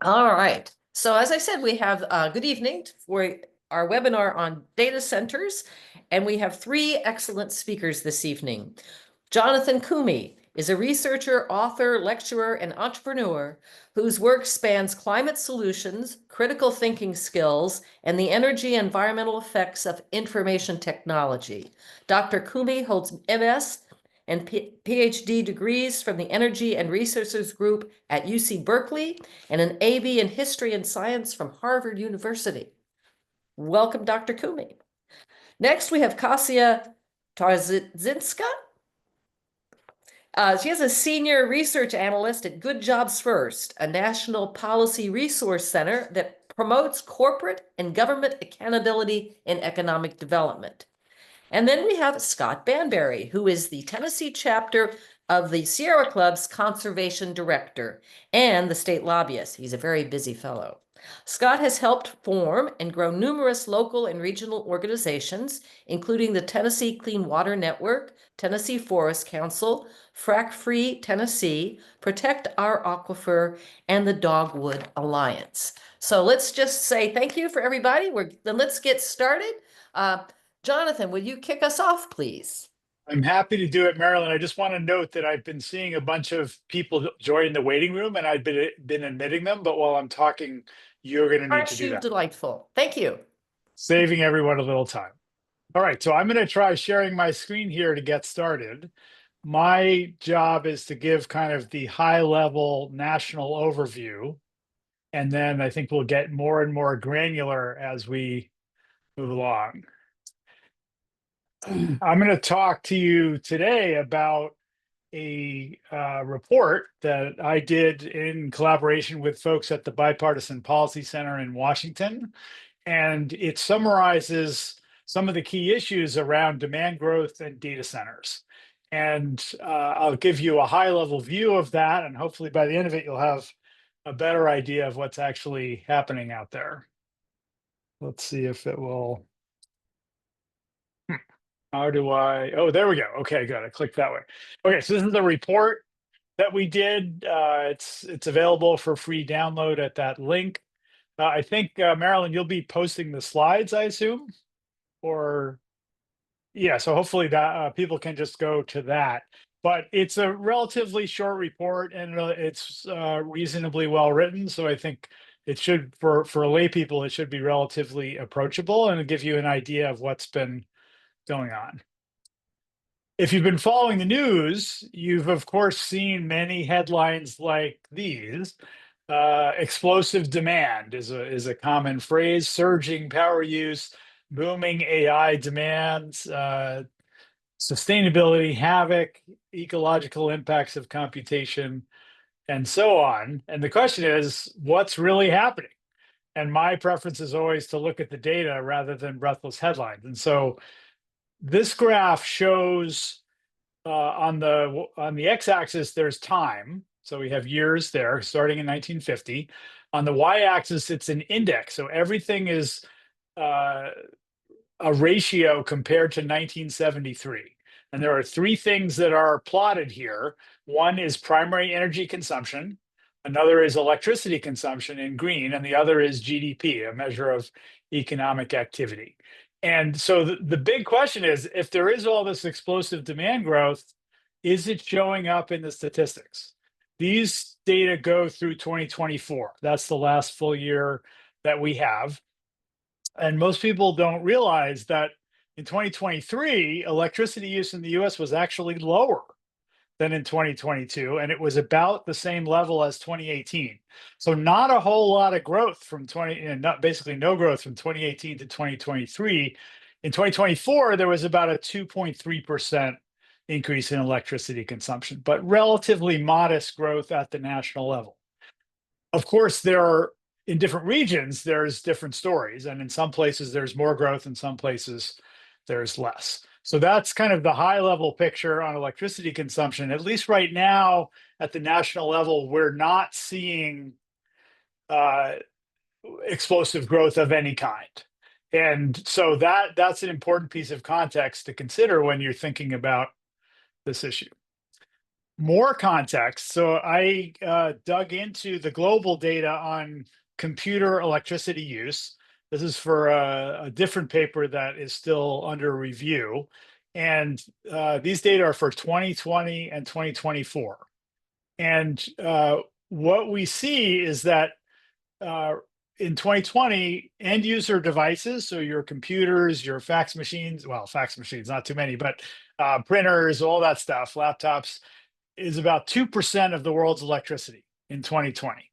All right. So as I said, we have good evening for our webinar on data centers, and we have three excellent speakers this evening. Jonathan Kumi is a researcher, author, lecturer, and entrepreneur whose work spans climate solutions, critical thinking skills, and the energy and environmental effects of information technology. Dr. Kumi holds MS and PhD degrees from the Energy and Resources Group at UC Berkeley and an AB in History and Science from Harvard University. Welcome, Dr. Kumi. Next, we have Kasia Tarzinska. She is a senior research analyst at Good Jobs First, a national policy resource center that promotes corporate and government accountability in economic development. And then we have Scott Banbury, who is the Tennessee chapter of the Sierra Club's conservation director and the state lobbyist. He's a very busy fellow. Scott has helped form and grow numerous local and regional organizations, including the Tennessee Clean Water Network, Tennessee Forest Council, Frack Free Tennessee, Protect Our Aquifer, and the Dogwood Alliance. So let's just say thank you for everybody. Then let's get started. Jonathan, will you kick us off, please? I'm happy to do it, Marilyn. I just want to note that I've been seeing a bunch of people join the waiting room, and I've been admitting them. But while I'm talking, you're going to need to Aren't do you that, delightful? Thank you. saving everyone a little time. All right, so I'm going to try sharing my screen here to get started. My job is to give kind of the high-level national overview, and then I think we'll get more and more granular as we move along. I'm going to talk to you today about a report that I did in collaboration with folks at the Bipartisan Policy Center in Washington. And it summarizes some of the key issues around demand growth and data centers. And I'll give you a high level view of that. And hopefully by the end of it, you'll have a better idea of what's actually happening out there. Let's see if it will. How do I? Oh, there we go. Okay, good. I clicked that way. Okay, so this is the report that we did. It's available for free download at that link. I think Marilyn, you'll be posting the slides, I assume, or yeah. So hopefully that people can just go to that. But it's a relatively short report, and it's reasonably well written. So I think it should, for lay people, it should be relatively approachable and give you an idea of what's been going on. If you've been following the news, you've of course seen many headlines like these. Explosive demand is a common phrase. Surging power use, booming AI demands, sustainability havoc, ecological impacts of computation, and so on. And the question is, what's really happening? And my preference is always to look at the data rather than breathless headlines. And so this graph shows on the x-axis there's time, so we have years there starting in 1950. On the y-axis it's an index, so everything is a ratio compared to 1973. And there are three things that are plotted here. One is primary energy consumption, another is electricity consumption in green, and the other is GDP, a measure of economic activity. And so the big question is, if there is all this explosive demand growth, is it showing up in the statistics? These data go through 2024. That's the last full year that we have. And most people don't realize that in 2023, electricity use in the US was actually lower than in 2022, and it was about the same level as 2018. So not a whole lot of growth from basically no growth from 2018 to 2023. In 2024, there was about a 2.3% increase in electricity consumption, but relatively modest growth at the national level. Of course, in different regions, there's different stories, and in some places there's more growth, in some places there's less. So that's kind of the high level picture on electricity consumption. At least right now at the national level, we're not seeing explosive growth of any kind. And so that's an important piece of context to consider when you're thinking about this issue. more context, so I dug into the global data on computer electricity use. This is for a different paper that is still under review. And these data are for 2020 and 2024. And what we see is that in 2020, end user devices, so your computers, your fax machines, well, fax machines, not too many, but printers, all that stuff, laptops, is about 2% of the world's electricity in 2020.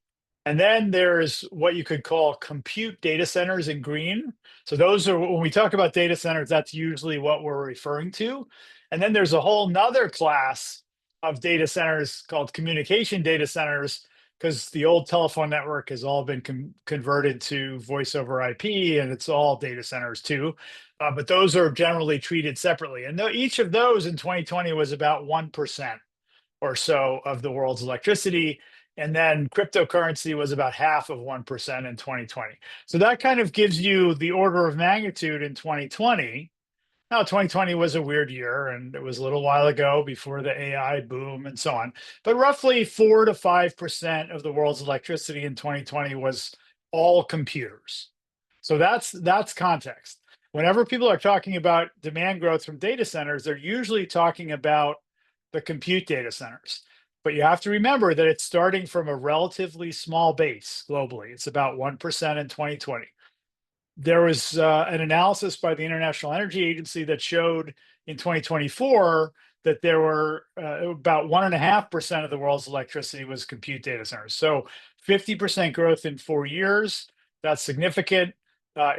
And then there's what you could call compute data centers in green. So those are, when we talk about data centers, that's usually what we're referring to. And then there's a whole nother class of data centers called communication data centers, because the old telephone network has all been converted to voice over IP, and it's all data centers too. But those are generally treated separately. And each of those in 2020 was about 1% or so of the world's electricity. And then cryptocurrency was about half of 1% in 2020. So that kind of gives you the order of magnitude in 2020. Now, 2020 was a weird year, and it was a little while ago before the AI boom and so on. But roughly 4 to 5% of the world's electricity in 2020 was all computers. So that's context. Whenever people are talking about demand growth from data centers, they're usually talking about the compute data centers. But you have to remember that it's starting from a relatively small base globally. It's about 1% in 2020. There was an analysis by the International Energy Agency that showed in 2024 that there were about 1.5% of the world's electricity was compute data centers. So 50% growth in 4 years. That's significant.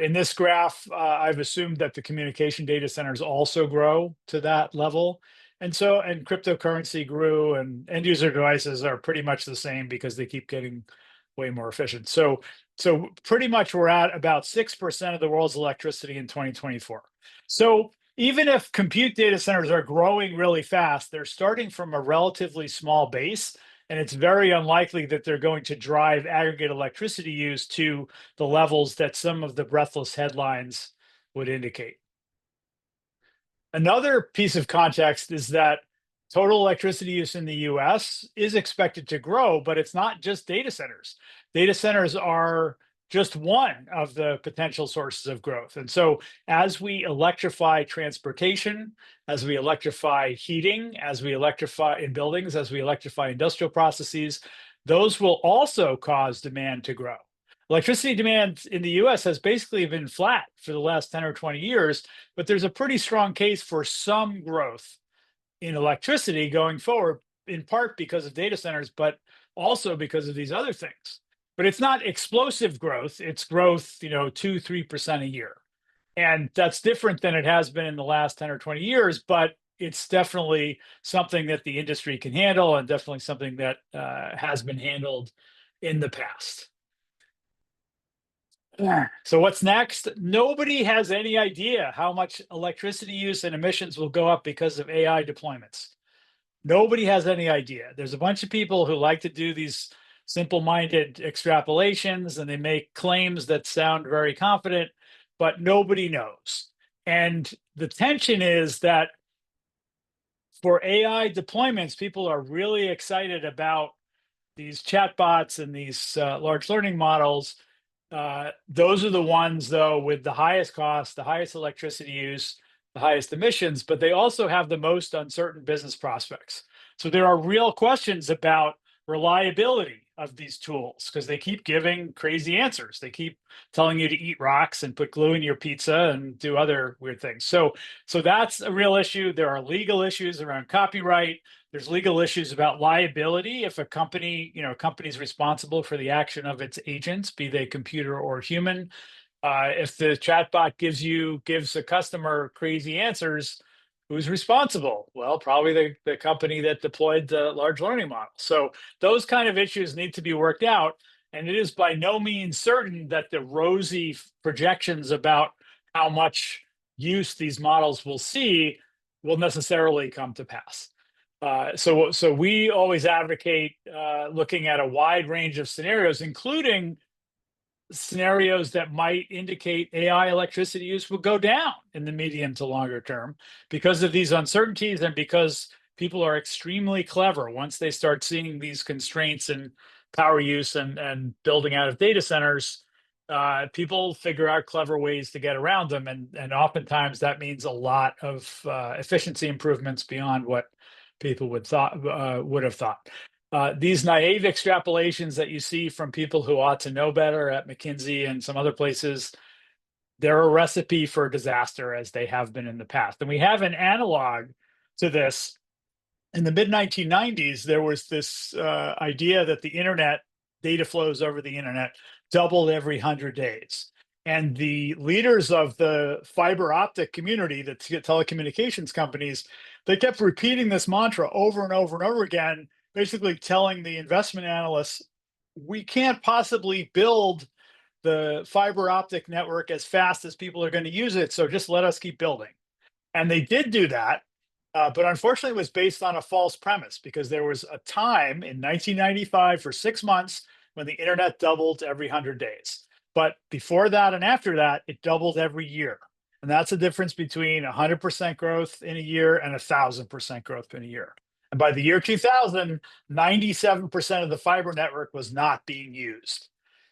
In this graph, I've assumed that the communication data centers also grow to that level. And cryptocurrency grew, and end user devices are pretty much the same because they keep getting way more efficient. So pretty much we're at about 6% of the world's electricity in 2024. So even if compute data centers are growing really fast, they're starting from a relatively small base, and it's very unlikely that they're going to drive aggregate electricity use to the levels that some of the breathless headlines would indicate. Another piece of context is that total electricity use in the US is expected to grow, but it's not just data centers. Data centers are just one of the potential sources of growth. And so as we electrify transportation, as we electrify heating, as we electrify in buildings, as we electrify industrial processes, those will also cause demand to grow. Electricity demand in the US has basically been flat for the last 10 or 20 years, but there's a pretty strong case for some growth in electricity going forward, in part because of data centers, but also because of these other things. But it's not explosive growth, it's growth, 2-3% a year. And that's different than it has been in the last 10 or 20 years, but it's definitely something that the industry can handle, and definitely something that has been handled in the past. So what's next? Nobody has any idea how much electricity use and emissions will go up because of AI deployments. Nobody has any idea. There's a bunch of people who like to do these simple-minded extrapolations, and they make claims that sound very confident, but nobody knows. And the tension is that for AI deployments, people are really excited about these chatbots and these large learning models. Those are the ones, though, with the highest cost, the highest electricity use, the highest emissions, but they also have the most uncertain business prospects. So there are real questions about reliability of these tools, because they keep giving crazy answers. They keep telling you to eat rocks and put glue in your pizza and do other weird things. So that's a real issue. There are legal issues around copyright. There's legal issues about liability. If a company, a company's responsible for the action of its agents, be they computer or human, if the chatbot gives a customer crazy answers, who's responsible? Well, probably the company that deployed the large learning model. So those kind of issues need to be worked out. And it is by no means certain that the rosy projections about how much use these models will see will necessarily come to pass. So we always advocate looking at a wide range of scenarios, including scenarios that might indicate AI electricity use will go down in the medium to longer term because of these uncertainties, and because people are extremely clever once they start seeing these constraints in power use and building out of data centers. People figure out clever ways to get around them, and oftentimes that means a lot of efficiency improvements beyond what people would have thought. These naive extrapolations that you see from people who ought to know better at McKinsey and some other places, they're a recipe for disaster, as they have been in the past. And we have an analog to this. In the mid 1990s, there was this idea that the internet, data flows over the internet, doubled every 100 days. And the leaders of the fiber optic community, the telecommunications companies, they kept repeating this mantra over and over and over again, basically telling the investment analysts, we can't possibly build the fiber optic network as fast as people are going to use it. So just let us keep building. And they did do that. But unfortunately, it was based on a false premise, because there was a time in 1995 for 6 months when the internet doubled every 100 days. But before that and after that, it doubled every year. And that's the difference between 100% growth in a year and 1,000% growth in a year. And by the year 2000, 97% of the fiber network was not being used.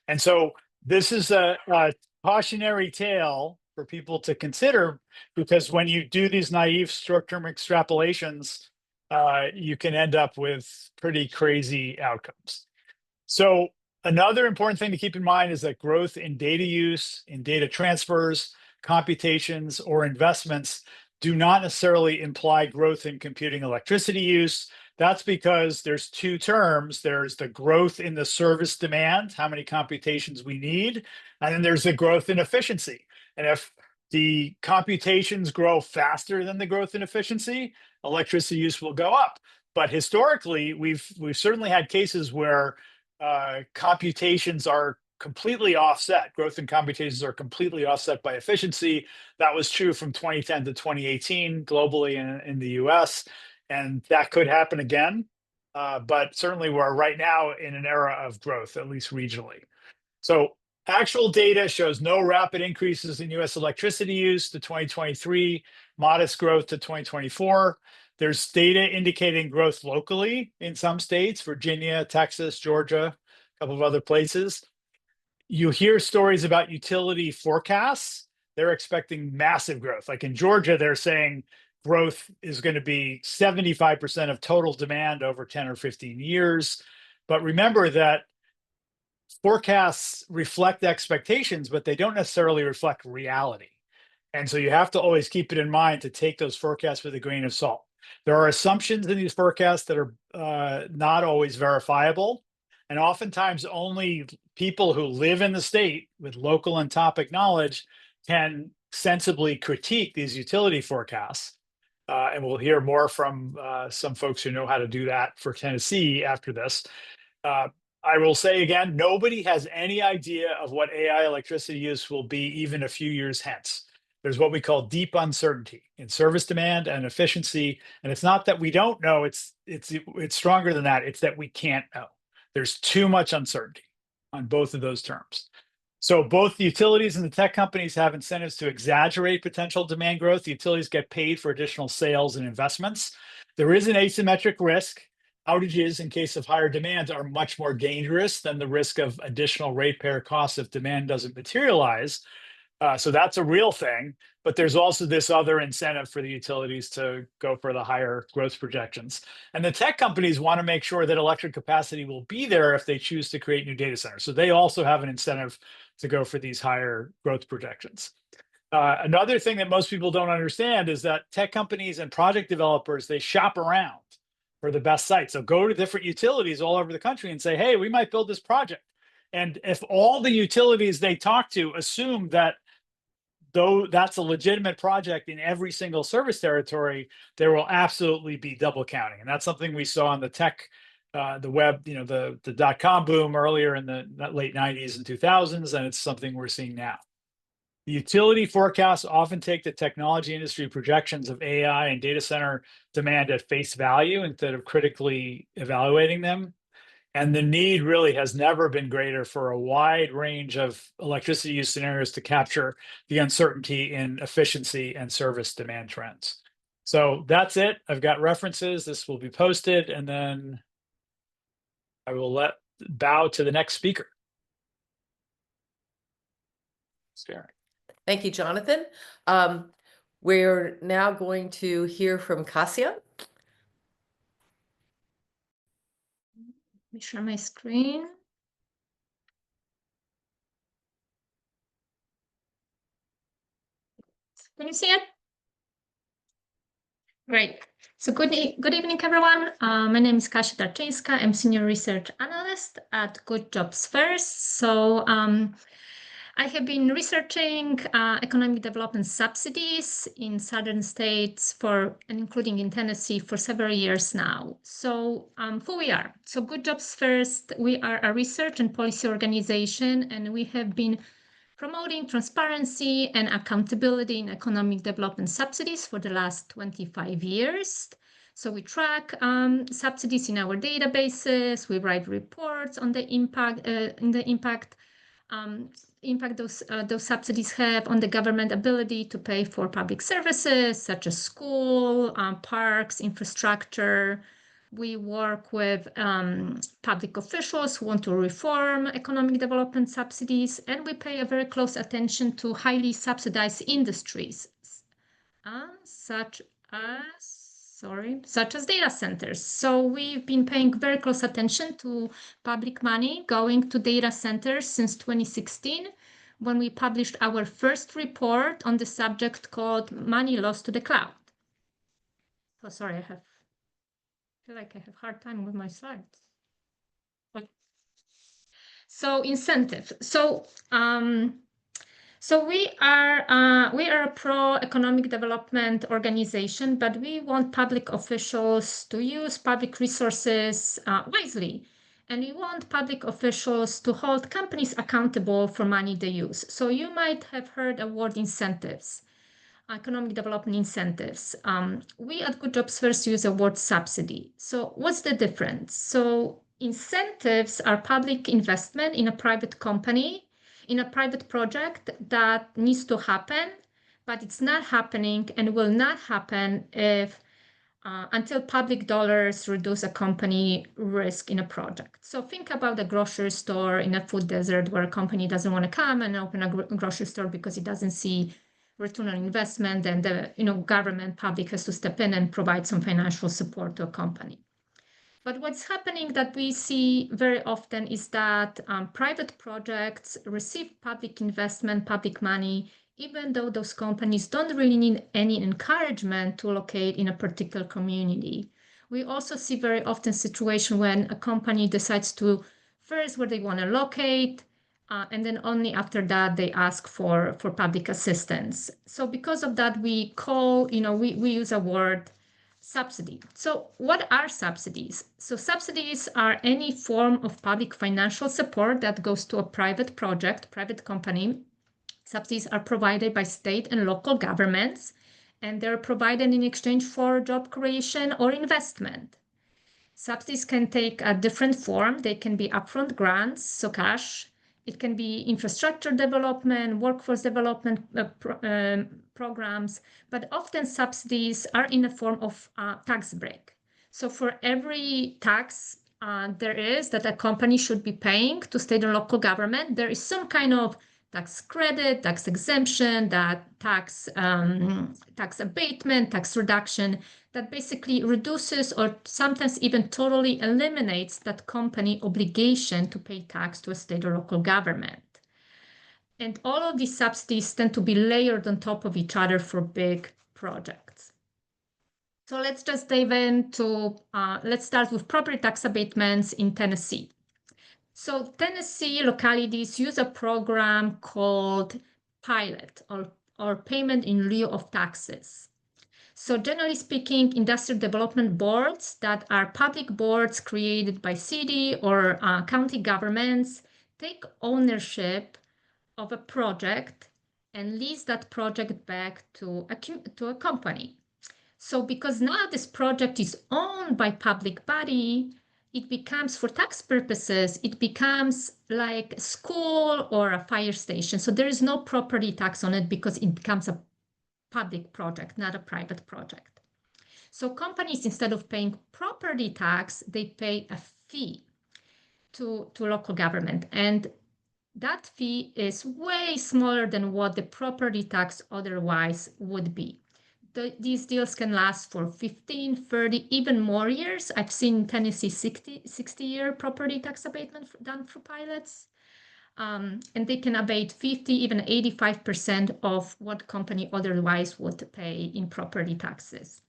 And so this is a cautionary tale for people to consider, because when you do these naive short-term extrapolations, you can end up with pretty crazy outcomes. So another important thing to keep in mind is that growth in data use, in data transfers, computations, or investments do not necessarily imply growth in computing electricity use. That's because there's two terms. There's the growth in the service demand, how many computations we need, and then there's the growth in efficiency. And if the computations grow faster than the growth in efficiency, electricity use will go up. But historically, we've certainly had cases where computations are completely offset. Growth in computations are completely offset by efficiency. That was true from 2010 to 2018 globally and in the US. And that could happen again. But certainly we're right now in an era of growth, at least regionally. So actual data shows no rapid increases in US electricity use to 2023, modest growth to 2024. There's data indicating growth locally in some states, Virginia, Texas, Georgia, a couple of other places. You hear stories about utility forecasts. They're expecting massive growth. Like in Georgia, they're saying growth is going to be 75% of total demand over 10 or 15 years. But remember that forecasts reflect expectations, but they don't necessarily reflect reality. And so you have to always keep it in mind to take those forecasts with a grain of salt. There are assumptions in these forecasts that are not always verifiable. And oftentimes only people who live in the state with local and topic knowledge can sensibly critique these utility forecasts. And we'll hear more from some folks who know how to do that for Tennessee after this. I will say again, nobody has any idea of what AI electricity use will be even a few years hence. There's what we call deep uncertainty in service demand and efficiency. And it's not that we don't know, it's stronger than that. It's that we can't know. There's too much uncertainty on both of those terms. So both the utilities and the tech companies have incentives to exaggerate potential demand growth. The utilities get paid for additional sales and investments. There is an asymmetric risk. Outages in case of higher demand are much more dangerous than the risk of additional ratepayer costs if demand doesn't materialize. So that's a real thing, but there's also this other incentive for the utilities to go for the higher growth projections. And the tech companies want to make sure that electric capacity will be there if they choose to create new data centers. So they also have an incentive to go for these higher growth projections. Another thing that most people don't understand is that tech companies and project developers, they shop around for the best sites. So go to different utilities all over the country and say, hey, we might build this project. And if all the utilities they talk to assume that though that's a legitimate project in every single service territory, there will absolutely be double counting. And that's something we saw in the tech, the web, the dot-com boom earlier in the late 90s and 2000s, and it's something we're seeing now. The utility forecasts often take the technology industry projections of AI and data center demand at face value instead of critically evaluating them. And the need really has never been greater for a wide range of electricity use scenarios to capture the uncertainty in efficiency and service demand trends. So that's it. I've got references. This will be posted, and then I will bow to the next speaker. Sharing. Thank you, Jonathan. We're now going to hear from Kasia. Let me share my screen. Can you see it? Great. So good evening, everyone. My name is Kasia Darczyńska. I'm Senior Research Analyst at Good Jobs First. So I have been researching economic development subsidies in southern states and including in Tennessee for several years now. So who we are? So Good Jobs First, we are a research and policy organization, and we have been promoting transparency and accountability in economic development subsidies for the last 25 years. So we track subsidies in our databases. We write reports on the impact those subsidies have on the government ability to pay for public services such as school, parks, infrastructure. We work with public officials who want to reform economic development subsidies, and we pay a very close attention to highly subsidized industries, such as data centers. So we've been paying very close attention to public money going to data centers since 2016, when we published our first report on the subject called Money Lost to the Cloud. Oh, sorry, I feel like I have a hard time with my slides. Okay. So incentive. So we are a pro-economic development organization, but we want public officials to use public resources wisely. And we want public officials to hold companies accountable for money they use. So you might have heard a word incentives, economic development incentives. We at Good Jobs First use the word subsidy. So what's the difference? So incentives are public investment in a private company, in a private project that needs to happen, but it's not happening and will not happen if until public dollars reduce a company risk in a project. So think about a grocery store in a food desert where a company doesn't want to come and open a grocery store because it doesn't see return on investment, and the government public has to step in and provide some financial support to a company. But what's happening that we see very often is that private projects receive public investment, public money, even though those companies don't really need any encouragement to locate in a particular community. We also see very often situation when a company decides to first where they want to locate, and then only after that they ask for public assistance. So because of that, we use a word subsidy. So what are subsidies? So subsidies are any form of public financial support that goes to a private project, private company. Subsidies are provided by state and local governments, and they're provided in exchange for job creation or investment. Subsidies can take a different form. They can be upfront grants, so cash. It can be infrastructure development, workforce development programs, but often subsidies are in the form of tax break. So for every tax there is that a company should be paying to state and local government, there is some kind of tax credit, tax exemption, tax abatement, tax reduction that basically reduces or sometimes even totally eliminates that company obligation to pay tax to a state or local government. And all of these subsidies tend to be layered on top of each other for big projects. So let's just dive into, let's start with property tax abatements in Tennessee. So Tennessee localities use a program called PILOT, or Payment in Lieu of Taxes. So generally speaking, industrial development boards that are public boards created by city or county governments take ownership of a project and lease that project back to a company. So because now this project is owned by public body, it becomes, for tax purposes, it becomes like a school or a fire station. So there is no property tax on it because it becomes a public project, not a private project. So companies, instead of paying property tax, they pay a fee to local government. And that fee is way smaller than what the property tax otherwise would be. These deals can last for 15, 30, even more years. I've seen in Tennessee 60-year property tax abatement done through pilots. And they can abate 50, even 85% of what company otherwise would pay in property taxes.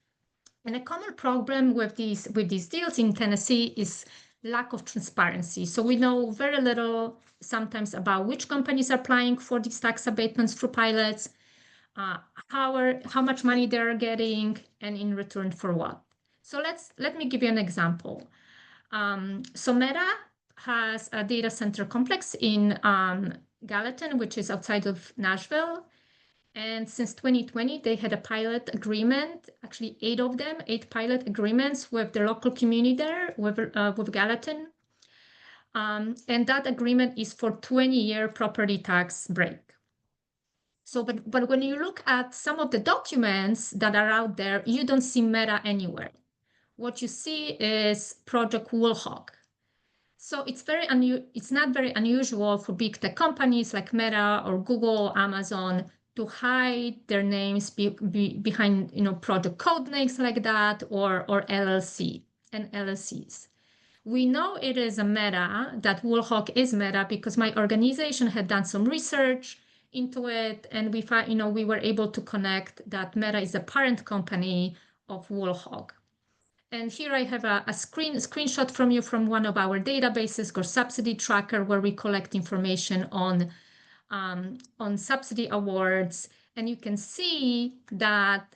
And a common problem with these deals in Tennessee is lack of transparency. So we know very little sometimes about which companies are applying for these tax abatements through pilots, how much money they're getting, and in return for what. So let me give you an example. So Meta has a data center complex in Gallatin, which is outside of Nashville. And since 2020, they had a pilot agreement, actually 8 pilot agreements with the local community there, with Gallatin. And that agreement is for 20-year property tax break. So, but when you look at some of the documents that are out there, you don't see Meta anywhere. What you see is Project Woolhawk. So it's not very unusual for big tech companies like Meta or Google, Amazon to hide their names behind project code names like that or LLC and LLCs. We know it is a Meta, that Woolhawk is Meta, because my organization had done some research into it, and we were able to connect that Meta is a parent company of Woolhawk. And here I have a screenshot from one of our databases called Subsidy Tracker, where we collect information on subsidy awards. And you can see that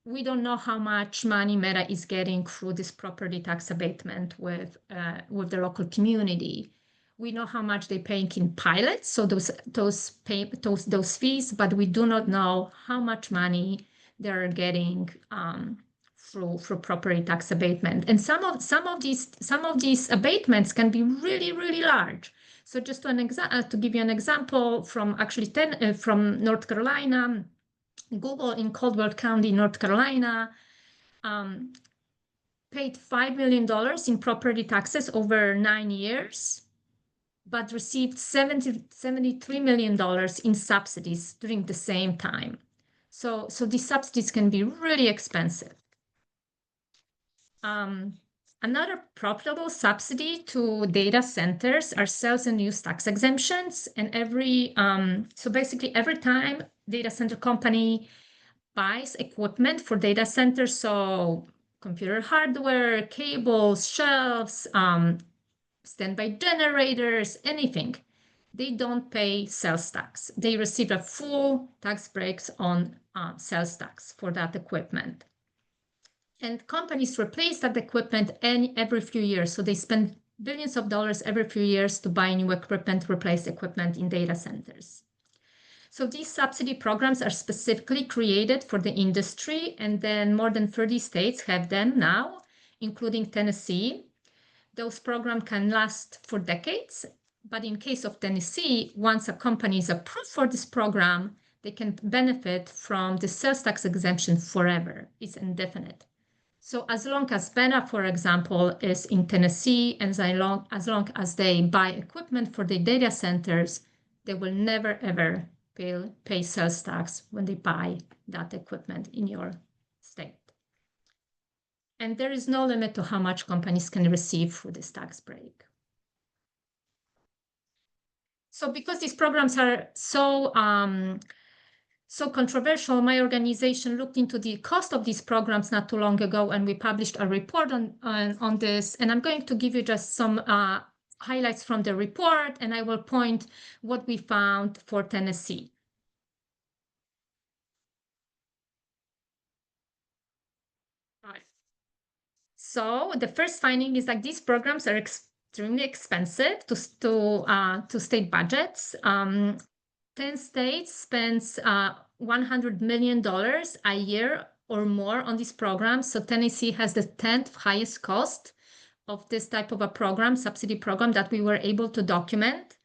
we don't know how much money Meta is getting through this property tax abatement with the local community. We know how much they're paying in pilots, so those fees, but we do not know how much money they're getting through property tax abatement. And some of these abatements can be really, really large. So just to give you an example from from North Carolina, Google in Caldwell County, North Carolina, paid $5 million in property taxes over 9 years, but received $73 million in subsidies during the same time. So these subsidies can be really expensive. Another profitable subsidy to data centers are sales and use tax exemptions. And so basically every time data center company buys equipment for data centers, so computer hardware, cables, shelves, standby generators, anything, they don't pay sales tax. They receive a full tax breaks on sales tax for that equipment. And companies replace that equipment every few years. So they spend billions of dollars every few years to buy new equipment, replace equipment in data centers. So these subsidy programs are specifically created for the industry, and then more than 30 states have them now, including Tennessee. Those programs can last for decades, but in case of Tennessee, once a company is approved for this program, they can benefit from the sales tax exemption forever. It's indefinite. So as long as Meta, for example, is in Tennessee, and as long as they buy equipment for the data centers, they will never, ever pay sales tax when they buy that equipment in your state. And there is no limit to how much companies can receive for this tax break. So because these programs are so controversial, my organization looked into the cost of these programs not too long ago, and we published a report on this. And I'm going to give you just some highlights from the report, and I will point what we found for Tennessee. So the first finding is that these programs are extremely expensive to state budgets. 10 states spends $100 million a year or more on these programs. So Tennessee has the 10th highest cost of this type of a program, subsidy program, that we were able to document.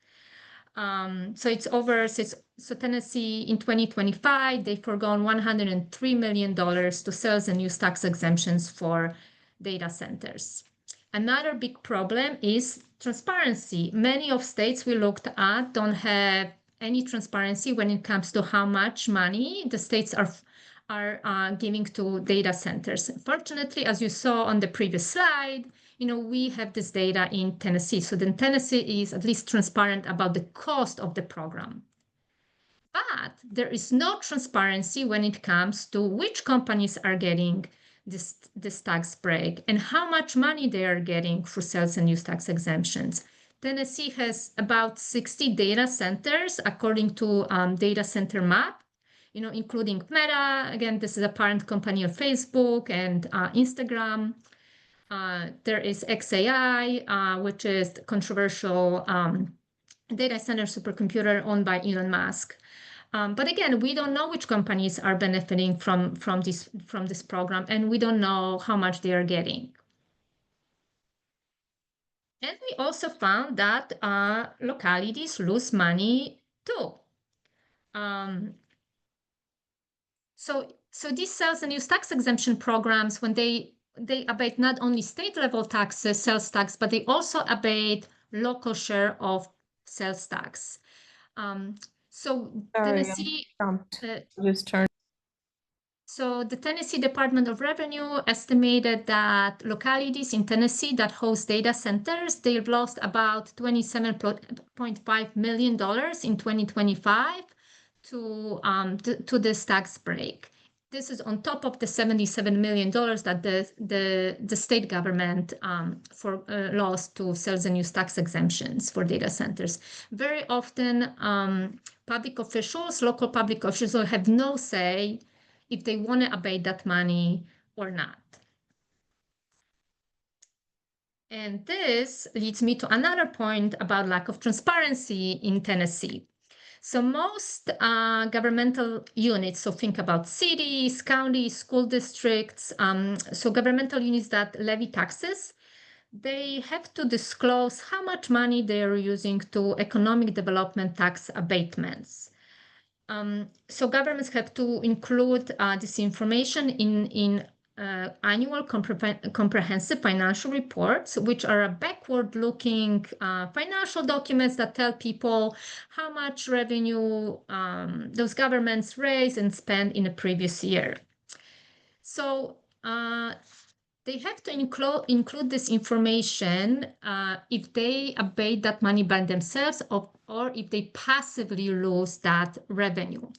So it's over, so Tennessee in 2025, they forgone $103 million to sales and use tax exemptions for data centers. Another big problem is transparency. Many of states we looked at don't have any transparency when it comes to how much money the states are giving to data centers. Fortunately, as you saw on the previous slide, we have this data in Tennessee. So then Tennessee is at least transparent about the cost of the program. But there is no transparency when it comes to which companies are getting this tax break and how much money they are getting for sales and use tax exemptions. Tennessee has about 60 data centers according to Data Center Map, including Meta. Again, this is a parent company of Facebook and Instagram. There is XAI, which is controversial data center supercomputer owned by Elon Musk. But again, we don't know which companies are benefiting from this program, and we don't know how much they are getting. And we also found that localities lose money too. So these sales and use tax exemption programs, when they abate not only state level taxes, sales tax, but they also abate local share of sales tax. So Tennessee, so the Tennessee Department of Revenue estimated that localities in Tennessee that host data centers, they've lost about $27.5 million in 2025 to this tax break. This is on top of the $77 million that the state government lost to sales and use tax exemptions for data centers. Very often, public officials, local public officials have no say if they want to abate that money or not. And this leads me to another point about lack of transparency in Tennessee. So most governmental units, so think about cities, counties, school districts, so governmental units that levy taxes, they have to disclose how much money they are using to economic development tax abatements. So governments have to include this information in annual comprehensive financial reports, which are backward-looking financial documents that tell people how much revenue those governments raise and spend in a previous year. So they have to include this information if they abate that money by themselves or if they passively lose that revenue.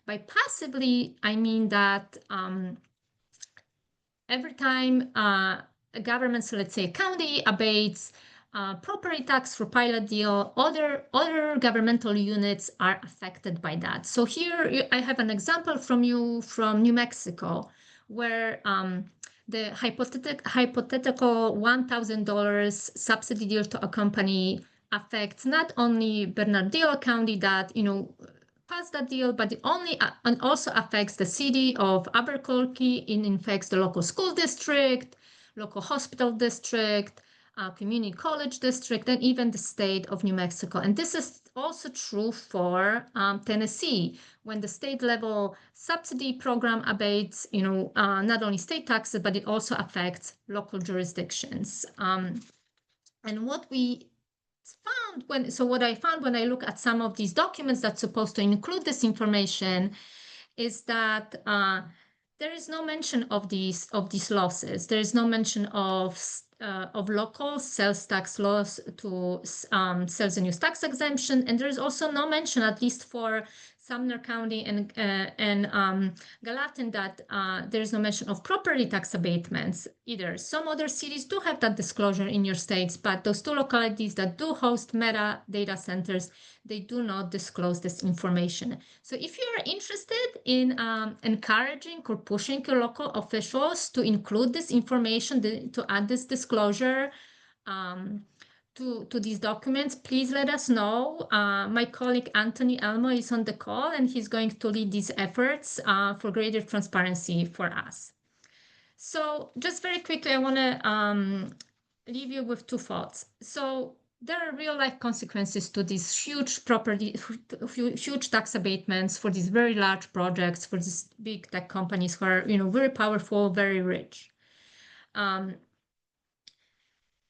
By passively, I mean that every time a government, so let's say a county, abates property tax for pilot deal, other governmental units are affected by that. So here I have an example from New Mexico, where the hypothetical $1,000 subsidy deal to a company affects not only Bernalillo County that passed that deal, but it and also affects the city of Albuquerque. It affects the local school district, local hospital district, community college district, and even the state of New Mexico. And this is also true for Tennessee, when the state level subsidy program abates, not only state taxes, but it also affects local jurisdictions. And what I found when I look at some of these documents that's supposed to include this information is that there is no mention of these losses. There is no mention of local sales tax loss to sales and use tax exemption, and there is also no mention, at least for Sumner County and Gallatin, that there is no mention of property tax abatements either. Some other cities do have that disclosure in your states, but those two localities that do host Meta data centers, they do not disclose this information. So if you are interested in encouraging or pushing your local officials to include this information, to add this disclosure to these documents, please let us know. My colleague Anthony Elmo is on the call, and he's going to lead these efforts for greater transparency for us. So just very quickly, I want to leave you with two thoughts. So there are real life consequences to these huge property, huge tax abatements for these very large projects, for these big tech companies who are, very powerful, very rich. And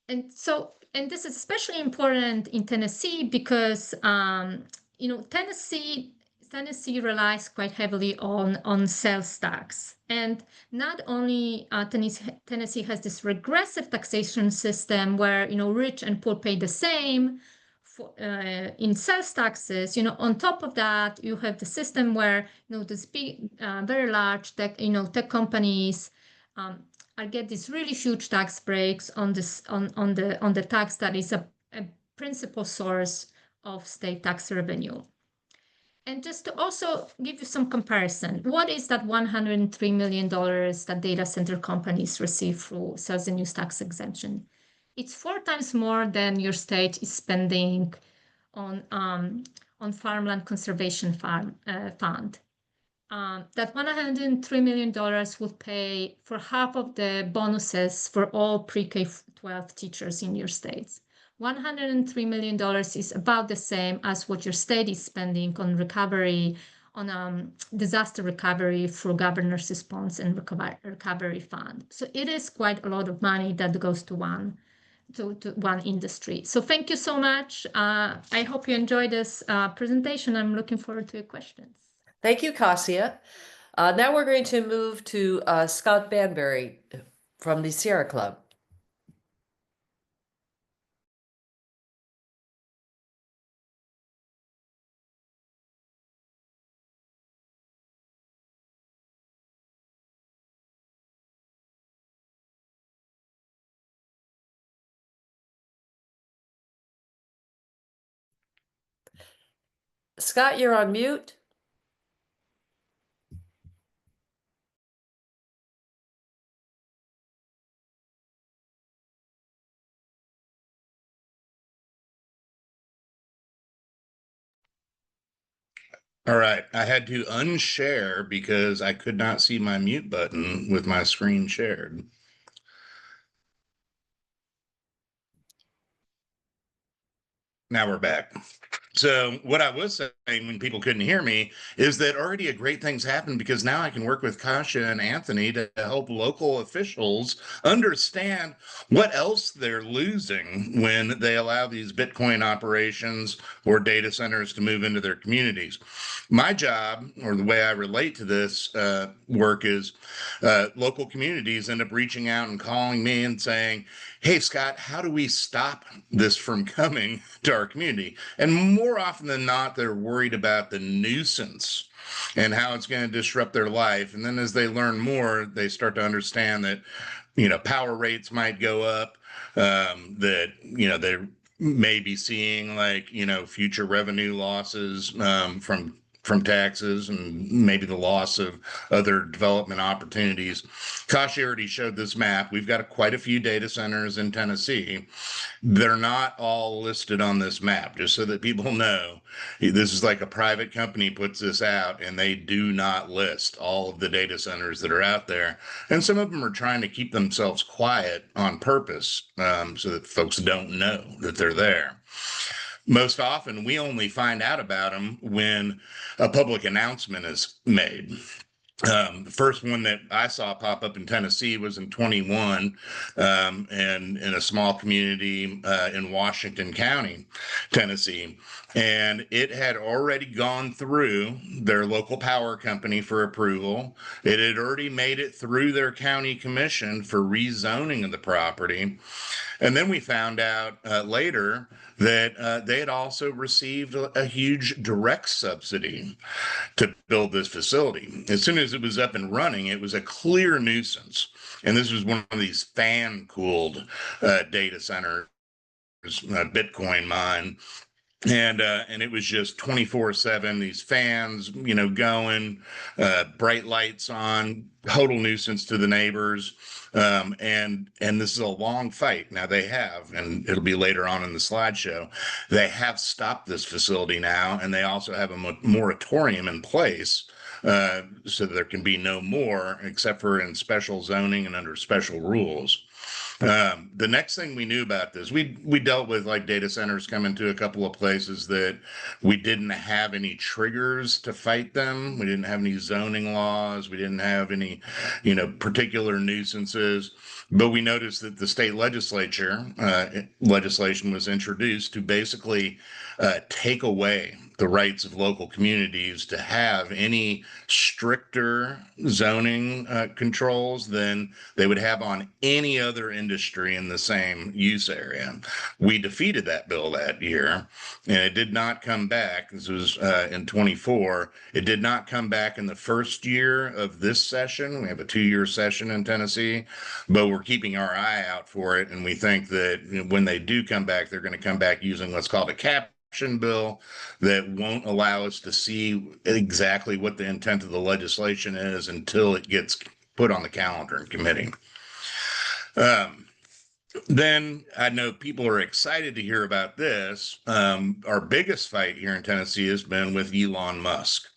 this is especially important in Tennessee because, Tennessee relies quite heavily on sales tax. And not only Tennessee has this regressive taxation system where, rich and poor pay the same in sales taxes, on top of that, you have the system where, these big, very large tech companies I get these really huge tax breaks on the tax that is a principal source of state tax revenue. And just to also give you some comparison, what is that $103 million that data center companies receive through sales and use tax exemption? It's 4 times more than your state is spending on farmland conservation fund. That $103 million would pay for half of the bonuses for all pre-K-12 teachers in your states. $103 million is about the same as what your state is spending on recovery, on disaster recovery through governor's response and recovery fund. So it is quite a lot of money that goes to one industry. So thank you so much. I hope you enjoyed this presentation. I'm looking forward to your questions. Thank you, Kasia. Now we're going to move to Scott Banbury from the Sierra Club. Scott, you're on mute. All right, I had to unshare because I could not see my mute button with my screen shared. Now we're back. So what I was saying when people couldn't hear me is that already a great thing's happened because now I can work with Kasia and Anthony to help local officials understand what else they're losing when they allow these Bitcoin operations or data centers to move into their communities. My job, or the way I relate to this work, is local communities end up reaching out and calling me and saying, hey, Scott, how do we stop this from coming to our community? And more often than not, they're worried about the nuisance and how it's going to disrupt their life. And then as they learn more, they start to understand that, power rates might go up, that, they may be seeing future revenue losses from taxes and maybe the loss of other development opportunities. Kasia already showed this map. We've got quite a few data centers in Tennessee. They're not all listed on this map, just so that people know. This is like a private company puts this out, and they do not list all of the data centers that are out there. And some of them are trying to keep themselves quiet on purpose so that folks don't know that they're there. Most often, we only find out about them when a public announcement is made. The first one that I saw pop up in Tennessee was in 21, and in a small community in Washington County, Tennessee. And it had already gone through their local power company for approval. It had already made it through their county commission for rezoning of the property. And then we found out later that they had also received a huge direct subsidy to build this facility. As soon as it was up and running, it was a clear nuisance. And this was one of these fan-cooled data centers, Bitcoin mine. And it was just 24/7, these fans, going, bright lights on, total nuisance to the neighbors. And this is a long fight. Now they have, and it'll be later on in the slideshow, they have stopped this facility now, and they also have a moratorium in place so there can be no more, except for in special zoning and under special rules. The next thing we knew about this, we dealt with like data centers coming to a couple of places that we didn't have any triggers to fight them. We didn't have any zoning laws. We didn't have any, particular nuisances. But we noticed that the state legislature legislation was introduced to basically take away the rights of local communities to have any stricter zoning controls than they would have on any other industry in the same use area. We defeated that bill that year, and it did not come back. This was in 24. It did not come back in the first year of this session. We have a 2-year session in Tennessee, but we're keeping our eye out for it. And we think that when they do come back, they're going to come back using what's called a caption bill that won't allow us to see exactly what the intent of the legislation is until it gets put on the calendar in committee. Then I know people are excited to hear about this. Our biggest fight here in Tennessee has been with Elon Musk.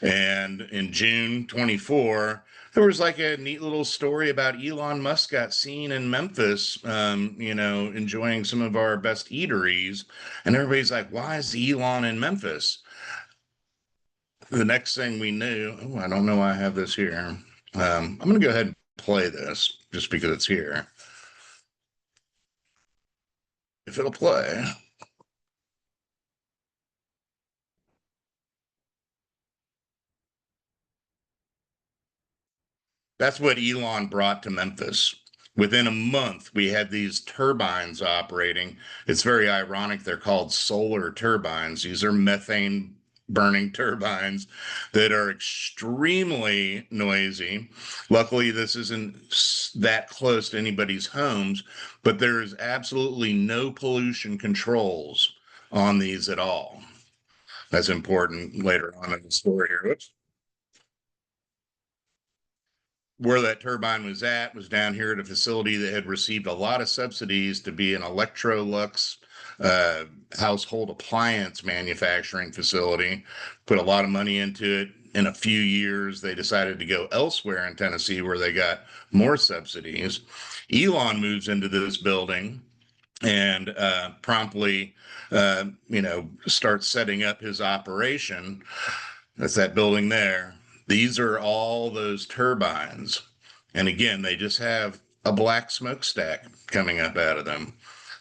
And in June 24, there was like a neat little story about Elon Musk got seen in Memphis, enjoying some of our best eateries. And everybody's like, why is Elon in Memphis? The next thing we knew, I don't know why I have this here. I'm going to go ahead and play this just because it's here. If it'll play. That's what Elon brought to Memphis. Within a month, we had these turbines operating. It's very ironic. They're called solar turbines. These are methane burning turbines that are extremely noisy. Luckily, this isn't that close to anybody's homes, but there is absolutely no pollution controls on these at all. That's important later on in the story here. Oops. Where that turbine was down here at a facility that had received a lot of subsidies to be an Electrolux household appliance manufacturing facility, put a lot of money into it. In a few years, they decided to go elsewhere in Tennessee where they got more subsidies. Elon moves into this building and promptly, starts setting up his operation. That's that building there. These are all those turbines. And again, they just have a black smokestack coming up out of them.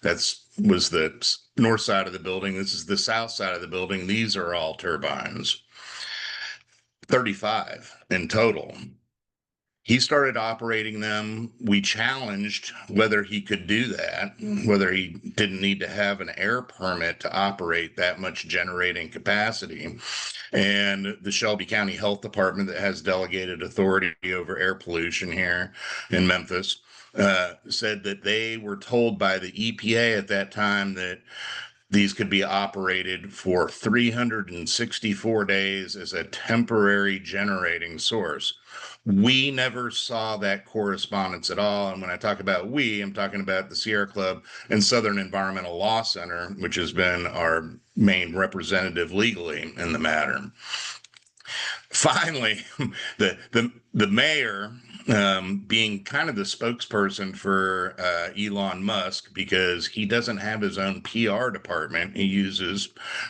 Was the north side of the building. This is the south side of the building. These are all turbines. 35 in total. He started operating them. We challenged whether he could do that, whether he didn't need to have an air permit to operate that much generating capacity. And the Shelby County Health Department, that has delegated authority over air pollution here in Memphis, said that they were told by the EPA at that time that these could be operated for 364 days as a temporary generating source. We never saw that correspondence at all. And when I talk about we, I'm talking about the Sierra Club and Southern Environmental Law Center, which has been our main representative legally in the matter. Finally, the mayor, being kind of the spokesperson for Elon Musk, because he doesn't have his own PR department. He uses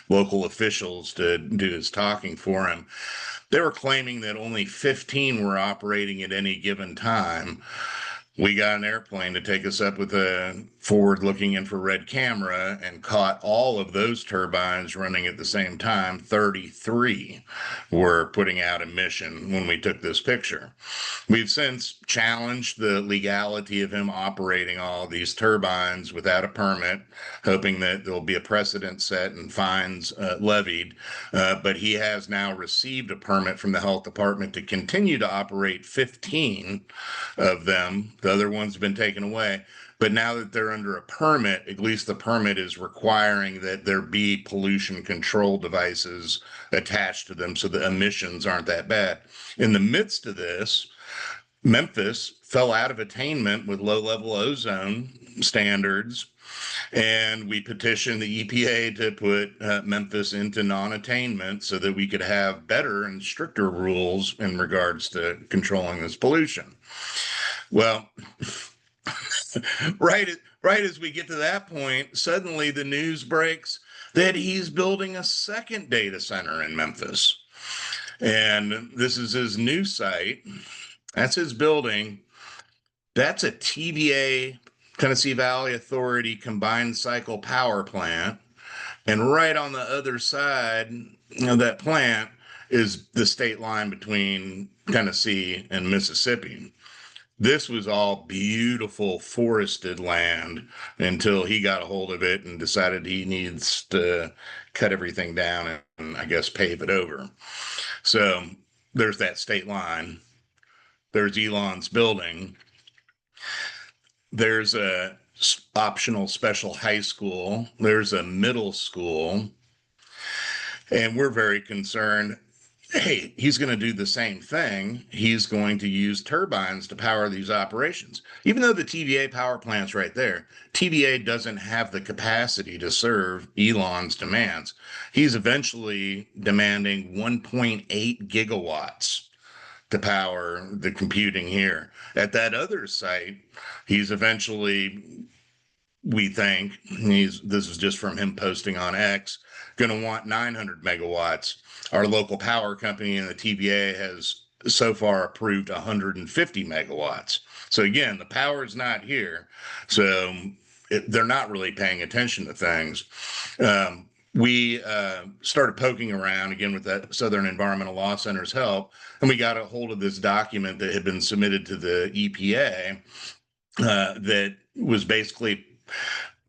local officials to do his talking for him. They were claiming that only 15 were operating at any given time. We got an airplane to take us up with a forward-looking infrared camera and caught all of those turbines running at the same time. 33 were putting out emission when we took this picture. We've since challenged the legality of him operating all these turbines without a permit, hoping that there'll be a precedent set and fines levied. But he has now received a permit from the health department to continue to operate 15 of them. The other ones have been taken away. But now that they're under a permit, at least the permit is requiring that there be pollution control devices attached to them so the emissions aren't that bad. In the midst of this, Memphis fell out of attainment with low-level ozone standards, and we petitioned the EPA to put Memphis into non-attainment so that we could have better and stricter rules in regards to controlling this pollution. Well, right as we get to that point, suddenly the news breaks that he's building a second data center in Memphis. And this is his new site. That's his building. That's a TVA, Tennessee Valley Authority combined cycle power plant. And right on the other side of that plant is the state line between Tennessee and Mississippi. This was all beautiful forested land until he got a hold of it and decided he needs to cut everything down and I guess pave it over. So there's that state line. There's Elon's building. There's a optional special high school. There's a middle school. And we're very concerned. Hey, he's going to do the same thing. He's going to use turbines to power these operations. Even though the TVA power plant's right there, TVA doesn't have the capacity to serve Elon's demands. He's eventually demanding 1.8 gigawatts to power the computing here. At that other site, he's eventually, we think, this is just from him posting on X, going to want 900 megawatts. Our local power company in the TVA has so far approved 150 megawatts. So again, the power is not here. So they're not really paying attention to things. We started poking around again with that Southern Environmental Law Center's help, and we got a hold of this document that had been submitted to the EPA that was basically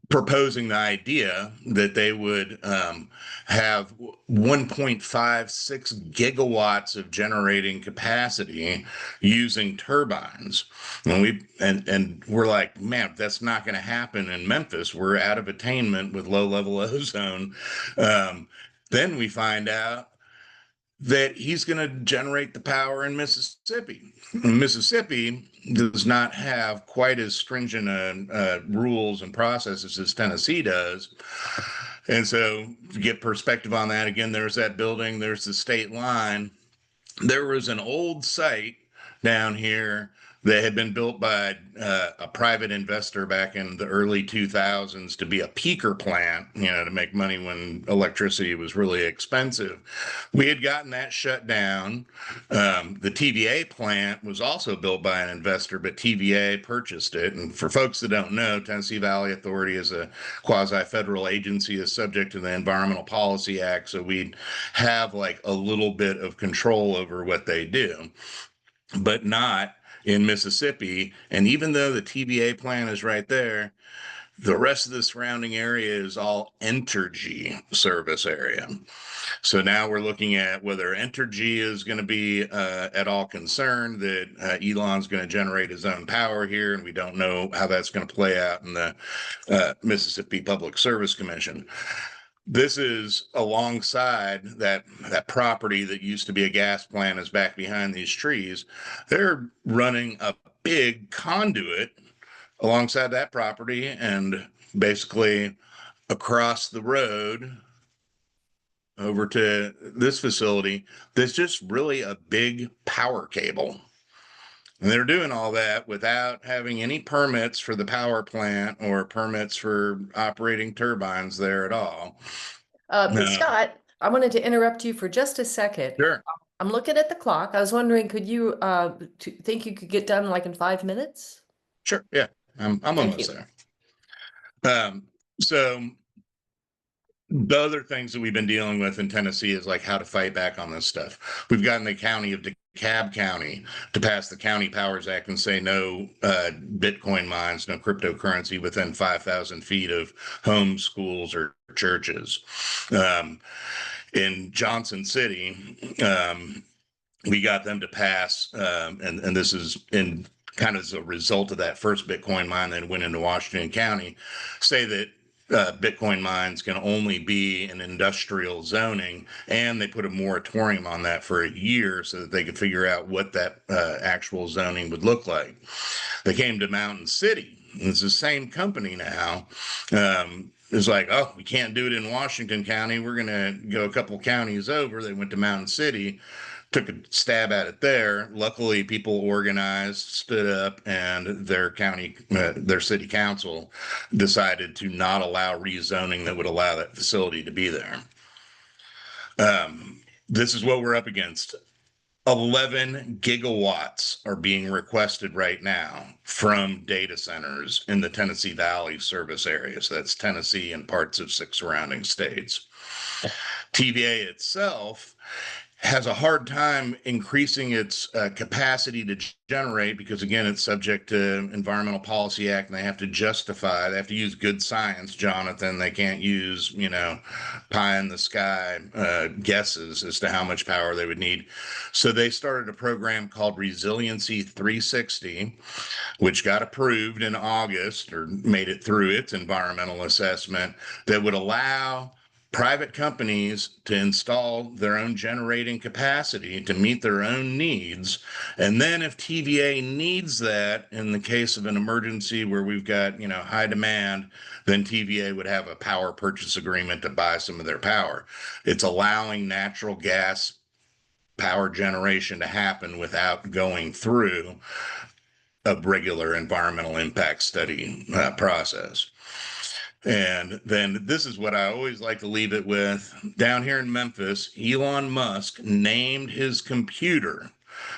proposing the idea that they would have 1.56 gigawatts of generating capacity using turbines. And we're like, man, that's not going to happen in Memphis. We're out of attainment with low level ozone. Then we find out that he's going to generate the power in Mississippi. Mississippi does not have quite as stringent rules and processes as Tennessee does. And so to get perspective on that, again, there's that building, there's the state line. There was an old site down here that had been built by a private investor back in the early 2000s to be a peaker plant, to make money when electricity was really expensive. We had gotten that shut down. The TVA plant was also built by an investor, but TVA purchased it. And for folks that don't know, Tennessee Valley Authority is a quasi-federal agency, is subject to the Environmental Policy Act. So we have like a little bit of control over what they do, but not in Mississippi. And even though the TVA plant is right there, the rest of the surrounding area is all Entergy service area. So now we're looking at whether Entergy is going to be at all concerned that Elon's going to generate his own power here, and we don't know how that's going to play out in the Mississippi Public Service Commission. This is alongside that property that used to be a gas plant is back behind these trees. They're running a big conduit alongside that property and basically across the road over to this facility. There's just really a big power cable. And they're doing all that without having any permits for the power plant or permits for operating turbines there at all. Scott, I wanted to interrupt you for just a second. Sure. I'm looking at the clock. I was wondering, could you think you could get done like in 5 minutes? Sure. Yeah, I'm almost there. So the other things that we've been dealing with in Tennessee is like how to fight back on this stuff. We've gotten the county of DeKalb County to pass the County Powers Act and say no Bitcoin mines, no cryptocurrency within 5,000 feet of homes, schools, or churches. In Johnson City, we got them to pass, and this is in kind of as a result of that first Bitcoin mine that went into Washington County, say that Bitcoin mines can only be in industrial zoning, and they put a moratorium on that for a year so that they could figure out what that actual zoning would look like. They came to Mountain City. It's the same company now. It's like, oh, we can't do it in Washington County. We're going to go a couple counties over. They went to Mountain City. took a stab at it there. Luckily, people organized, stood up, and their city council decided to not allow rezoning that would allow that facility to be there. This is what we're up against. 11 gigawatts are being requested right now from data centers in the Tennessee Valley service area. So that's Tennessee and parts of 6 surrounding states. TVA itself has a hard time increasing its capacity to generate because, again, it's subject to Environmental Policy Act, and they have to use good science, Jonathan. They can't use, pie in the sky guesses as to how much power they would need. So they started a program called Resiliency 360, which got approved in August, or made it through its environmental assessment, that would allow private companies to install their own generating capacity to meet their own needs. And then if TVA needs that in the case of an emergency where we've got, high demand, then TVA would have a power purchase agreement to buy some of their power. It's allowing natural gas power generation to happen without going through a regular environmental impact study process. And then this is what I always like to leave it with. Down here in Memphis, Elon Musk named his computer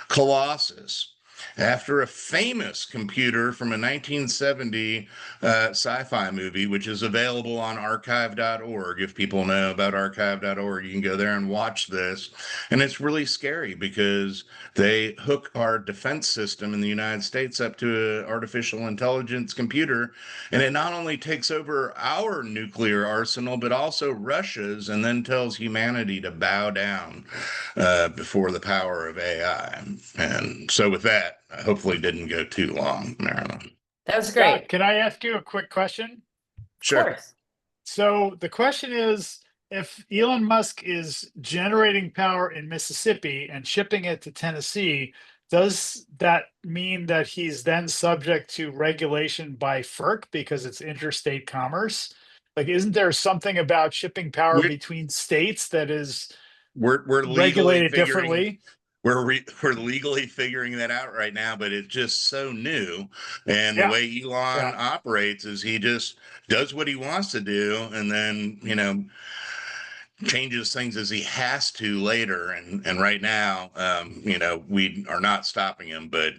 Colossus after a famous computer from a 1970 sci-fi movie, which is available on archive.org. If people know about archive.org, you can go there and watch this. And it's really scary because they hook our defense system in the United States up to an artificial intelligence computer, and it not only takes over our nuclear arsenal, but also Russia's, and then tells humanity to bow down before the power of AI. And so with that, I hopefully didn't go too long, Marilyn. That was Scott, great. can I ask you a quick question? Of course. So the question is, if Elon Musk is generating power in Mississippi and shipping it to Tennessee, does that mean that he's then subject to regulation by FERC because it's interstate commerce? Like, isn't there something about shipping power We're- between states that is We're legally regulated figuring, differently? we're legally figuring that out right now, but it's just so new. And Yeah. the way Elon operates is he just does what he wants to do, and then changes things as he has to later. And right now, we are not stopping him, but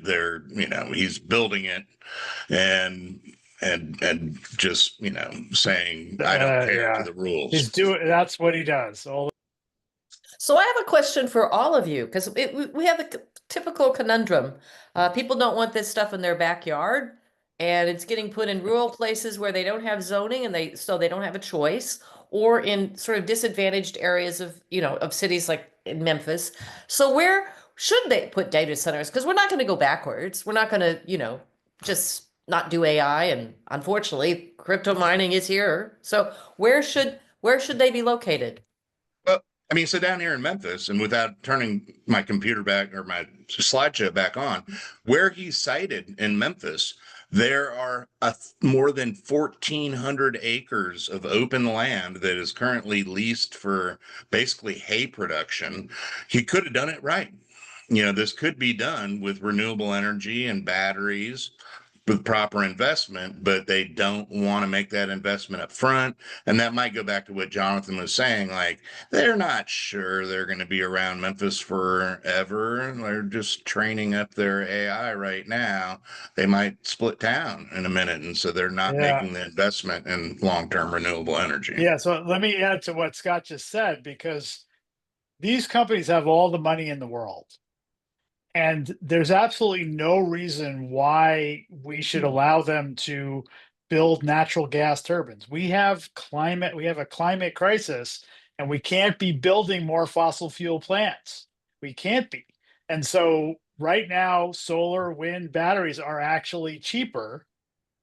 he's building it and just saying I don't care to the rules. That's what he does. So I have a question for all of you, because we have a typical conundrum. People don't want this stuff in their backyard, and it's getting put in rural places where they don't have zoning, and so they don't have a choice, or in sort of disadvantaged areas of, of cities like in Memphis. So where should they put data centers? Because we're not going to go backwards. We're not going to, just not do AI, and unfortunately, crypto mining is here. So where should they be located? So down here in Memphis, and without turning my computer back or my slideshow back on, where he cited in Memphis, there are more than 1,400 acres of open land that is currently leased for basically hay production. He could have done it right. This could be done with renewable energy and batteries, with proper investment, but they don't want to make that investment up front. And that might go back to what Jonathan was saying, like they're not sure they're going to be around Memphis forever. They're just training up their AI right now. They might split town in a minute, and so they're not making the investment in long-term renewable energy. Yeah, so let me add to what Scott just said, because these companies have all the money in the world. And there's absolutely no reason why we should allow them to build natural gas turbines. We have a climate crisis, and we can't be building more fossil fuel plants. We can't be. And so right now, solar, wind, batteries are actually cheaper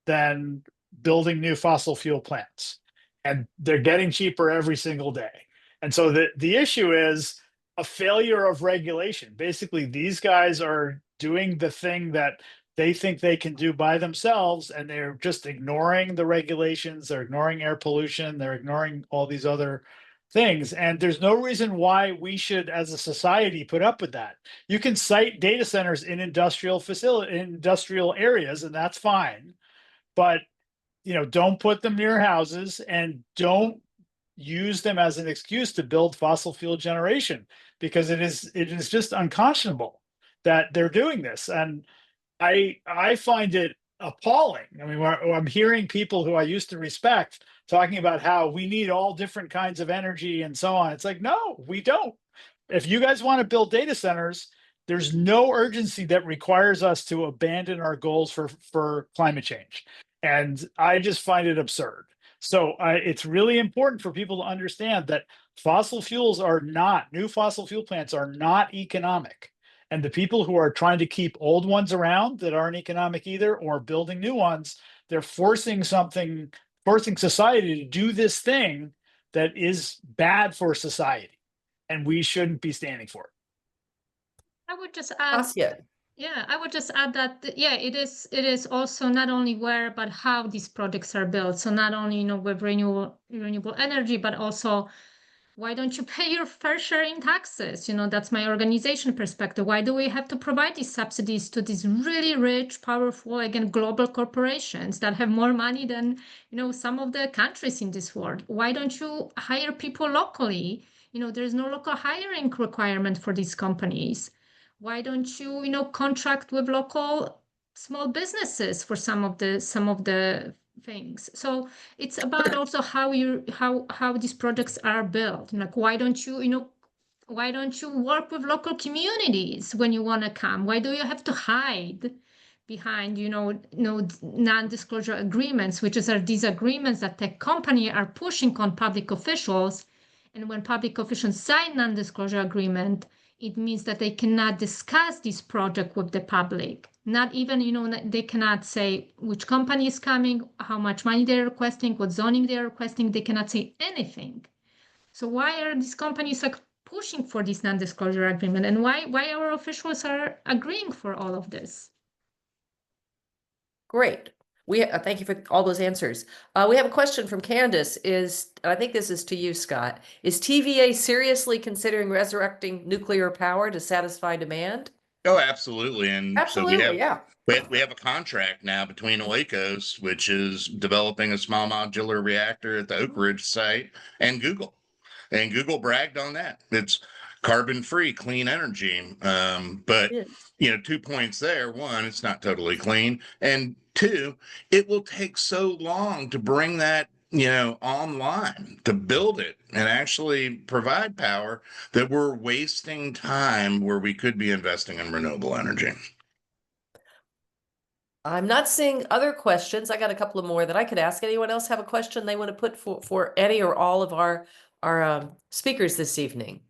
than building new fossil fuel plants. And they're getting cheaper every single day. And so the issue is a failure of regulation. Basically, these guys are doing the thing that they think they can do by themselves, and they're just ignoring the regulations. They're ignoring air pollution. They're ignoring all these other things. And there's no reason why we should, as a society, put up with that. You can site data centers in industrial areas, and that's fine. But, don't put them near houses, and don't use them as an excuse to build fossil fuel generation, because it is just unconscionable that they're doing this. And I find it appalling. I mean, I'm hearing people who I used to respect talking about how we need all different kinds of energy and so on. It's like, no, we don't. If you guys want to build data centers, there's no urgency that requires us to abandon our goals for climate change. And I just find it absurd. So it's really important for people to understand that new fossil fuel plants are not economic. And the people who are trying to keep old ones around that aren't economic either, or building new ones, they're forcing society to do this thing that is bad for society. And we shouldn't be standing for it. I would just add, Asya. yeah, I would just add that, yeah, it is also not only where, but how these projects are built. So not only, with renewable energy, but also, why don't you pay your fair share in taxes? That's my organization perspective. Why do we have to provide these subsidies to these really rich, powerful, again, global corporations that have more money than, some of the countries in this world? Why don't you hire people locally? There's no local hiring requirement for these companies. Why don't you, contract with local small businesses for some of the things? So it's about also how these projects are built. Like, why don't you work with local communities when you want to come? Why do you have to hide behind non-disclosure agreements, which are these agreements that tech company are pushing on public officials? And when public officials sign non-disclosure agreement, it means that they cannot discuss this project with the public. Not even, they cannot say which company is coming, how much money they're requesting, what zoning they're requesting. They cannot say anything. So why are these companies like pushing for this non-disclosure agreement? And why our officials are agreeing for all of this? Great. Thank you for all those answers. We have a question from Candace. I think this is to you, Scott. Is TVA seriously considering resurrecting nuclear power to satisfy demand? Oh, absolutely. And Absolutely, yeah. we have a contract now between Oikos, which is developing a small modular reactor at the Oak Ridge site, and Google. And Google bragged on that. It's carbon-free, clean energy. But It is. 2 points there. One, it's not totally clean. And two, it will take so long to bring that, online, to build it and actually provide power, that we're wasting time where we could be investing in renewable energy. I'm not seeing other questions. I got a couple of more that I could ask. Anyone else have a question they want to put for any or all of our speakers this evening?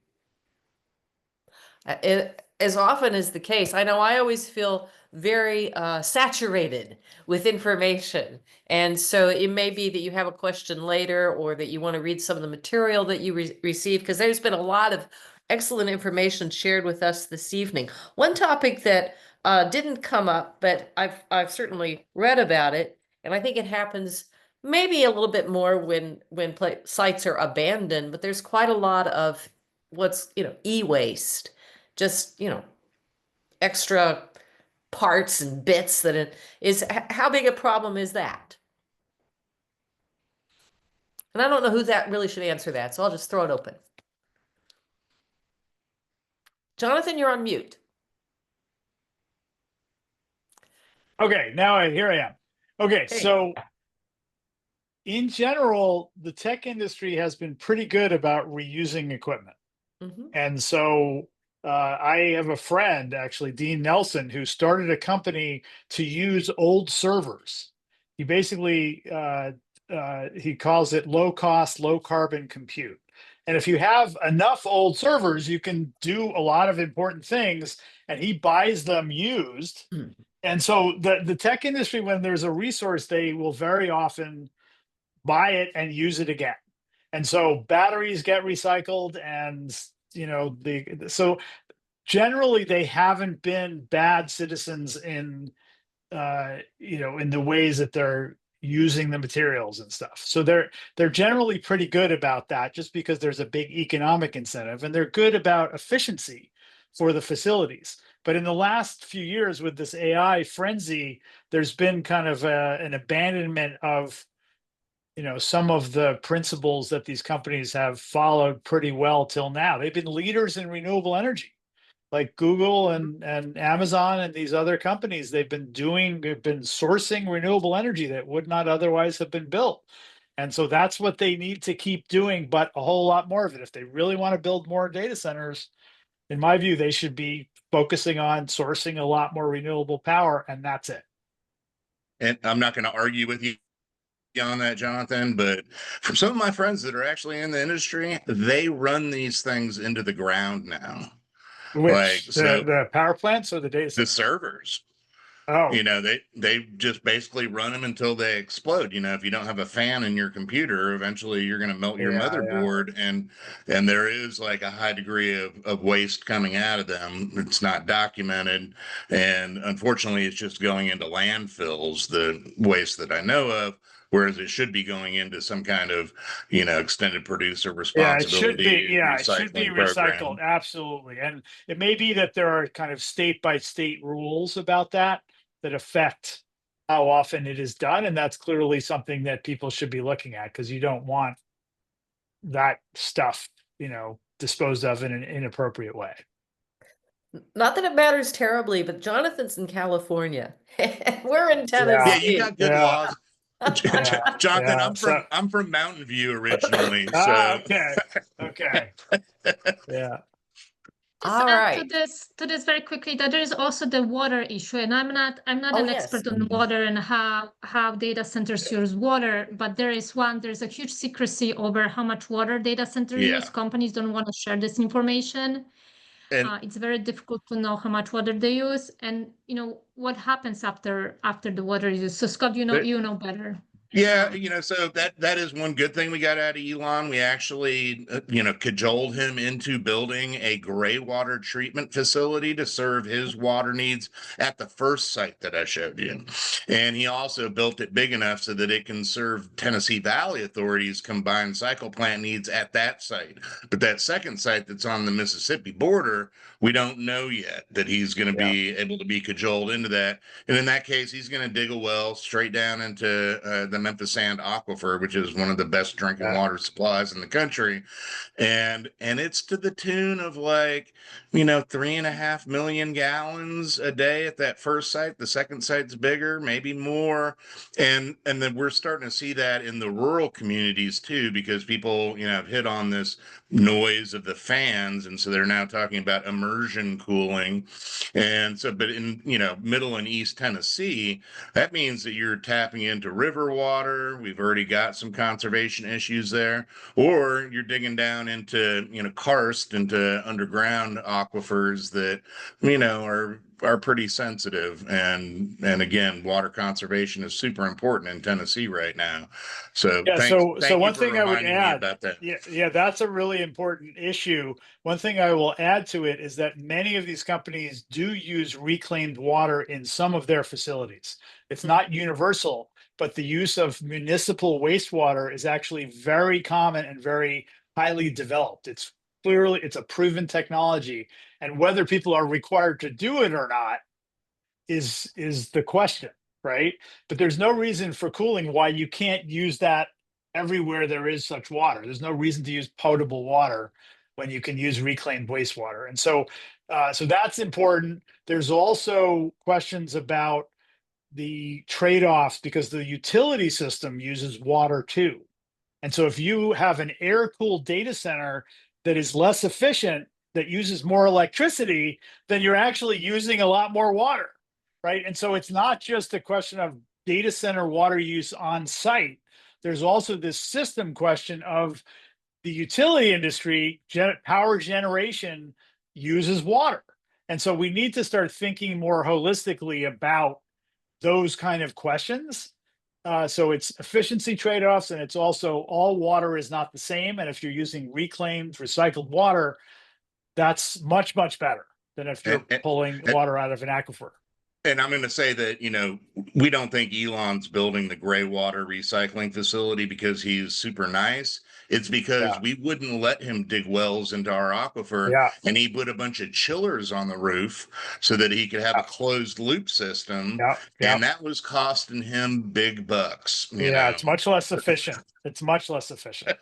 As often is the case, I know I always feel very saturated with information. And so it may be that you have a question later, or that you want to read some of the material that you received, because there's been a lot of excellent information shared with us this evening. One topic that didn't come up, but I've certainly read about it, and I think it happens maybe a little bit more when sites are abandoned, but there's quite a lot of what's, e-waste, just, extra parts and bits that it is. How big a problem is that? And I don't know who that really should answer that, so I'll just throw it open. Jonathan, you're on mute. Okay, here I am. Okay, so in general, the tech industry has been pretty good about reusing equipment. Mhm. And so I have a friend, actually, Dean Nelson, who started a company to use old servers. He basically, he calls it low cost, low carbon compute. And if you have enough old servers, you can do a lot of important things, and he buys them used. Mm. And so the tech industry, when there's a resource, they will very often buy it and use it again. And so batteries get recycled, and so generally they haven't been bad citizens in in the ways that they're using the materials and stuff. So they're generally pretty good about that, just because there's a big economic incentive, and they're good about efficiency for the facilities. But in the last few years with this AI frenzy, there's been kind of an abandonment of, you know, some of the principles that these companies have followed pretty well till now. They've been leaders in renewable energy, like Google and Amazon and these other companies. They've been sourcing renewable energy that would not otherwise have been built. And so that's what they need to keep doing, but a whole lot more of it. If they really want to build more data centers, in my view, they should be focusing on sourcing a lot more renewable power, and that's it. And I'm not going to argue with you on that, Jonathan, but from some of my friends that are actually in the industry, they run these things into the ground now. Like, Which so the power plants or the data the centers? servers, Oh, you know, they just basically run them until they explode. You know, if you don't have a fan in your computer, eventually you're going to melt your yeah. motherboard, and there is like a high degree of waste coming out of them. It's not documented, and unfortunately it's just going into landfills, the waste that I know of, whereas it should be going into some kind of, you know, extended producer Yeah, it should be. responsibility Yeah, it should be recycling recycled. program. Absolutely. And it may be that there are kind of state by state rules about that affect how often it is done. And that's clearly something that people should be looking at, because you don't want that stuff, you know, disposed of in an inappropriate way. Not that it matters terribly, but Jonathan's in California. We're in Yeah, Tennessee. you got good Yeah. laws. Yeah, Jonathan, yeah. I'm from Mountain View originally, Ah, so okay. Okay. Yeah. Just All add right. to this very quickly, that there is also the water issue, and I'm not Oh, an yes. expert on water and how data centers use water, but there's a huge secrecy over how much water data center yeah. use. Companies don't want to share this information. And It's very difficult to know how much water they use, and you know what happens after the water is used. So Scott, but you know better. yeah, you know, so that is one good thing we got out of Elon. We actually, you know, cajoled him into building a gray water treatment facility to serve his water needs at the first site that I showed you. And he also built it big enough so that it can serve Tennessee Valley Authority's combined cycle plant needs at that site. But that second site that's on the Mississippi border, we don't know yet that he's going to be able to be cajoled into that. And in that case, he's going to dig a well straight down into the Memphis Sand Aquifer, which is one of the best drinking water supplies in the country. And it's to the tune of like, you know, 3.5 million gallons a day at that first site. The second site's bigger, maybe more. And then we're starting to see that in the rural communities too, because people, you know, have hit on this noise of the fans. And so they're now talking about immersion cooling. And so, but in, you know, middle and east Tennessee, that means that you're tapping into river water. We've already got some conservation issues there, or you're digging down into, you know, karst, into underground aquifers that, you know, are pretty sensitive. And again, water conservation is super important in Tennessee right now. So Yeah, thank so you one for thing I would reminding me add, about that. yeah, that's a really important issue. One thing I will add to it is that many of these companies do use reclaimed water in some of their facilities. It's not universal, but the use of municipal wastewater is actually very common and very highly developed. It's a proven technology, and whether people are required to do it or not is the question, right? But there's no reason for cooling why you can't use that everywhere there is such water. There's no reason to use potable water when you can use reclaimed wastewater. And so so that's important. There's also questions about the trade-offs, because the utility system uses water too. And so if you have an air-cooled data center that is less efficient, that uses more electricity, then you're actually using a lot more water, right? And so it's not just a question of data center water use on site. There's also this system question of the utility industry, power generation uses water. And so we need to start thinking more holistically about those kind of questions. So it's efficiency trade-offs, and it's also all water is not the same. And if you're using reclaimed, recycled water, that's much, much better than if you're And, pulling and, water out of an aquifer. And I'm going to say that, you know, we don't think Elon's building the gray water recycling facility because he's super nice. It's because Yeah. we wouldn't let him dig wells into our aquifer, Yeah. and he put a bunch of chillers on the roof so that he could have a closed loop system. Yeah. Yeah. And that was costing him big bucks. You Yeah. know? It's much less efficient. It's much less efficient.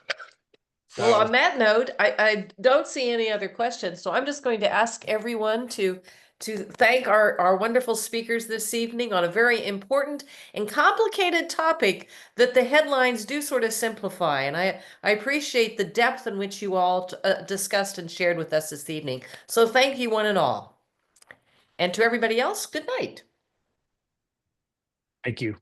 Well, So, on that note, I don't see any other questions, so I'm just going to ask everyone to thank our wonderful speakers this evening on a very important and complicated topic that the headlines do sort of simplify. And I appreciate the depth in which you all discussed and shared with us this evening. So thank you one and all. And to everybody else, good night. thank you.